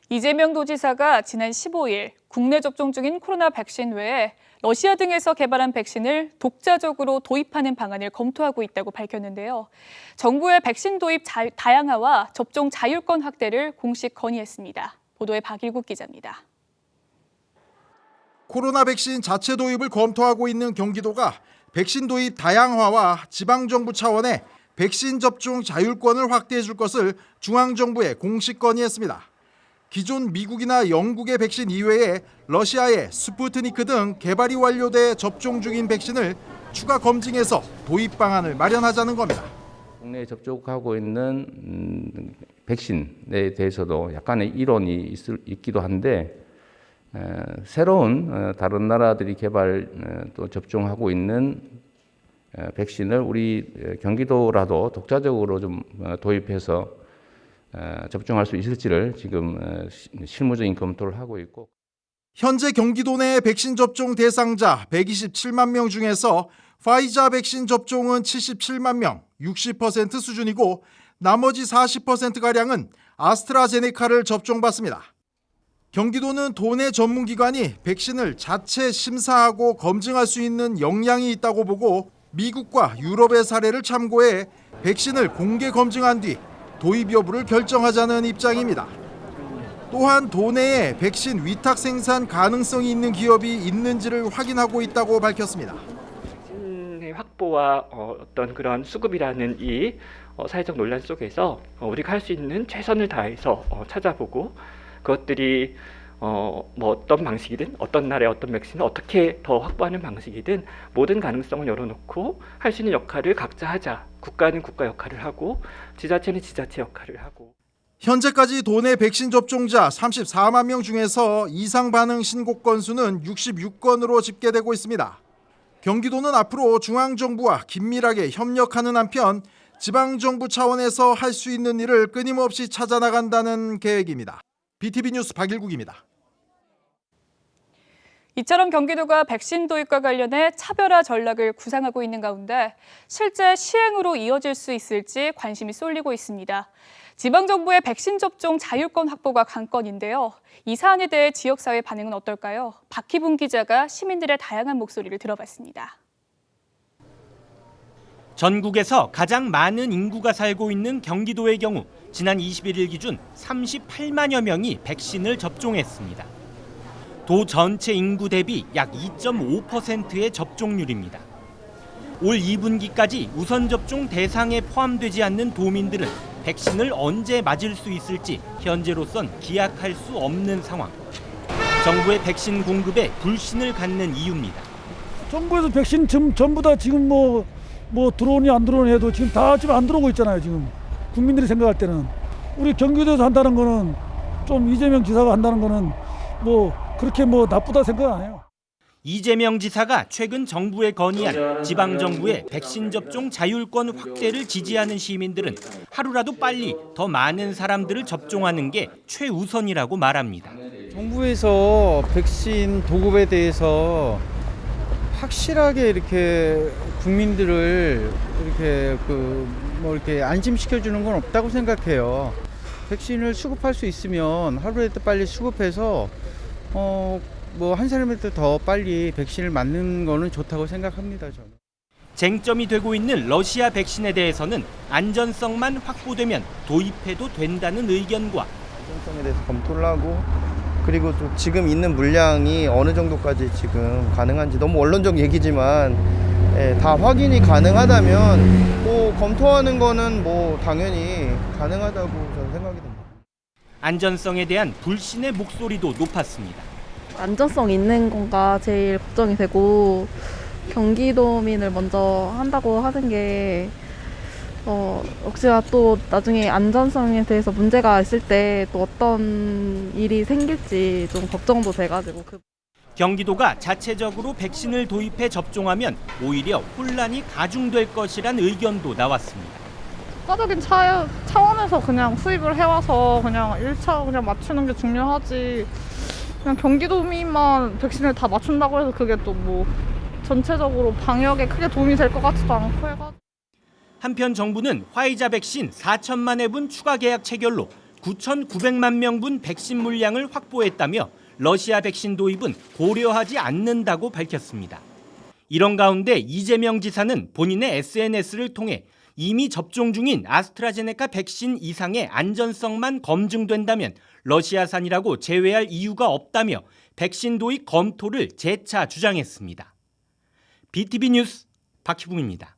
이재명 도지사가 지난 15일 국내 접종 중인 코로나 백신 외에 러시아 등에서 개발한 백신을 독자적으로 도입하는 방안을 검토하고 있다고 밝혔는데요. 정부의 백신 도입 다양화와 접종 자율권 확대를 공식 건의했습니다. 보도에 박일국 기자입니다. 코로나 백신 자체 도입을 검토하고 있는 경기도가 백신 도입 다양화와 지방정부 차원의 백신 접종 자율권을 확대해 줄 것을 중앙정부에 공식 건의했습니다. 기존 미국이나 영국의 백신 이외에 러시아의 스푸트니크 등 개발이 완료돼 접종 중인 백신을 추가 검증해서 도입 방안을 마련하자는 겁니다. 국내에 접촉하고 있는 백신에 대해서도 약간의 이론이 있기도 한데 새로운 다른 나라들이 개발 또 접종하고 있는 백신을 우리 경기도라도 독자적으로 좀 도입해서 접종할 수 있을지를 지금 실무적인 검토를 하고 있고. 현재 경기도 내 백신 접종 대상자 127만 명 중에서 파이자 백신 접종은 77만 명, 60% 수준이고 나머지 40%가량은 아스트라제네카를 접종받습니다. 경기도는 도내 전문기관이 백신을 자체 심사하고 검증할 수 있는 역량이 있다고 보고 미국과 유럽의 사례를 참고해 백신을 공개 검증한 뒤 도입 여부를 결정하자는 입장입니다. 또한 도내에 백신 위탁 생산 가능성이 있는 기업이 있는지를 확인하고 있다고 밝혔습니다. 백신의 확보와 어떤 그런 수급이라는 이 사회적 논란 속에서 우리가 할 수 있는 최선을 다해서 찾아보고 그것들이 뭐 어떤 방식이든 어떤 나라의 어떤 백신을 어떻게 더 확보하는 방식이든 모든 가능성을 열어놓고 할 수 있는 역할을 각자 하자. 국가는 국가 역할을 하고 지자체는 지자체 역할을 하고. 현재까지 도내 백신 접종자 34만 명 중에서 이상 반응 신고 건수는 66건으로 집계되고 있습니다. 경기도는 앞으로 중앙정부와 긴밀하게 협력하는 한편 지방정부 차원에서 할 수 있는 일을 끊임없이 찾아나간다는 계획입니다. BTV 뉴스 박일국입니다. 이처럼 경기도가 백신 도입과 관련해 차별화 전략을 구상하고 있는 가운데 실제 시행으로 이어질 수 있을지 관심이 쏠리고 있습니다. 지방정부의 백신 접종 자율권 확보가 관건인데요. 이 사안에 대해 지역사회 반응은 어떨까요? 박희분 기자가 시민들의 다양한 목소리를 들어봤습니다. 전국에서 가장 많은 인구가 살고 있는 경기도의 경우 지난 21일 기준 38만여 명이 백신을 접종했습니다. 도 전체 인구 대비 약 2.5%의 접종률입니다. 올 2분기까지 우선 접종 대상에 포함되지 않는 도민들은 백신을 언제 맞을 수 있을지 현재로선 기약할 수 없는 상황. 정부의 백신 공급에 불신을 갖는 이유입니다. 정부에서 백신 전부 다 지금 뭐 들어오니 안 들어오니 해도 지금 안 들어오고 있잖아요. 지금 국민들이 생각할 때는 우리 경기도에서 한다는 거는 좀 이재명 지사가 한다는 거는 그렇게 나쁘다 생각 안 해요. 이재명 지사가 최근 정부에 건의한 지방정부의 백신 접종 자율권 확대를 지지하는 시민들은 하루라도 빨리 더 많은 사람들을 접종하는 게 최우선이라고 말합니다. 정부에서 백신 보급에 대해서 확실하게 이렇게 국민들을 이렇게 안심시켜 주는 건 없다고 생각해요. 백신을 수급할 수 있으면 하루라도 빨리 수급해서 한 사람한테 더 빨리 백신을 맞는 거는 좋다고 생각합니다. 저는. 쟁점이 되고 있는 러시아 백신에 대해서는 안전성만 확보되면 도입해도 된다는 의견과 안전성에 대해서 검토를 하고 그리고 또 지금 있는 물량이 어느 정도까지 지금 가능한지 너무 원론적 얘기지만 다 확인이 가능하다면 검토하는 거는 당연히 가능하다고 저는 생각이 듭니다. 안전성에 대한 불신의 목소리도 높았습니다. 안전성 있는 건가 제일 걱정이 되고 경기도민을 먼저 한다고 하는 게 혹시나 또 나중에 안전성에 대해서 문제가 있을 때 또 어떤 일이 생길지 좀 걱정도 돼가지고. 경기도가 자체적으로 백신을 도입해 접종하면 오히려 혼란이 가중될 것이란 의견도 나왔습니다. 국가적인 차원에서 그냥 수입을 해와서 그냥 1차 그냥 맞추는 게 중요하지 그냥 경기도민만 백신을 다 맞춘다고 해서 그게 또 전체적으로 방역에 크게 도움이 될 것 같지도 않고 해가지고. 한편 정부는 화이자 백신 4천만 회분 추가 계약 체결로 9,900만 명분 백신 물량을 확보했다며 러시아 백신 도입은 고려하지 않는다고 밝혔습니다. 이런 가운데 이재명 지사는 본인의 SNS를 통해 이미 접종 중인 아스트라제네카 백신 이상의 안전성만 검증된다면 러시아산이라고 제외할 이유가 없다며 백신 도입 검토를 재차 주장했습니다. BTV 뉴스 박희붕입니다.